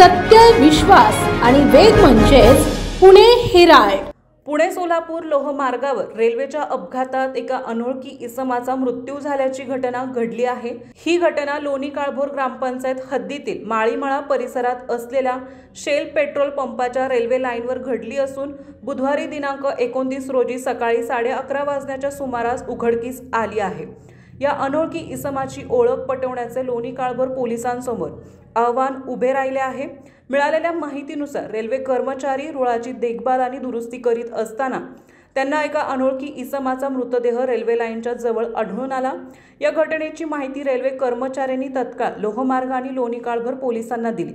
सत्य, विश्वास आणि वेग म्हणजेच पुणे हेराल्ड। पुणे सोलापूर लोहमार्गावर रेल्वेच्या अपघातात एका अनोळखी इसमाचा मृत्यू झाल्याची घटना घडली आहे। ही घटना लोणी काळभोर ग्रामपंचायत हद्दीतील माळीमळा परिसरात असलेल्या शेल पेट्रोल पंपाच्या रेल्वे लाईनवर घडली असून बुधवारी दिनांक 29 रोजी सकाळी 11:30 वाजण्याच्या सुमारास उघडकीस आली आहे। या अनोळखी इसमाची ओळख पटवण्याचे लोणी काळभोर पोलिसांसमोर आव्हान उभे राहिले आहे। मिळालेल्या माहितीनुसार रेल्वे कर्मचारी रुळाची देखभाल आणि दुरुस्ती करीत असताना त्यांना एका अनोळखी इसमाचा मृतदेह रेल्वे लाईनच्या जवळ आढळून आला। या घटनेची माहिती रेल्वे कर्मचाऱ्यांनी तत्काळ लोहमार्ग आणि लोणी काळभोर पोलिसांना दिली।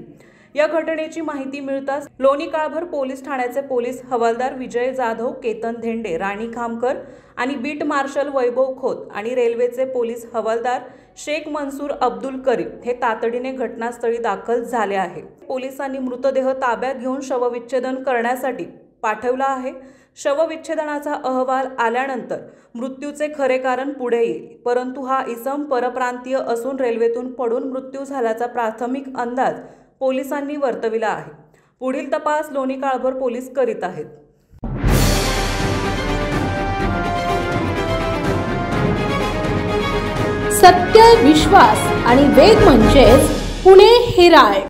या घटनेची माहिती मिळताच लोणी काळभोर पोलीस ठाण्याचे पोलीस हवालदार विजय जाधव, केतन धेंडे, राणी खामकर आणि बीट मार्शल वैभव खोत आणि रेल्वेचे पोलीस हवालदार शेख मंसूर अब्दुल करीम हे तातडीने घटनास्थळी दाखल झाले आहे। पोलिसांनी मृतदेह ताब्यात घेऊन शवविच्छेदन करण्यासाठी पाठवला आहे। शवविच्छेदनाचा अहवाल आल्यानंतर मृत्यूचे खरे कारण पुढे येईल, परंतु हा इसम परप्रांतीय असून रेल्वेतून पडून मृत्यू झाल्याचा प्राथमिक अंदाज पोलिसांनी वर्तविला आहे। पुढील तपास लोणी काळभोर पोलीस करीत आहेत। सत्य, विश्वास आणि वेग म्हणजेच पुणे हेराल्ड।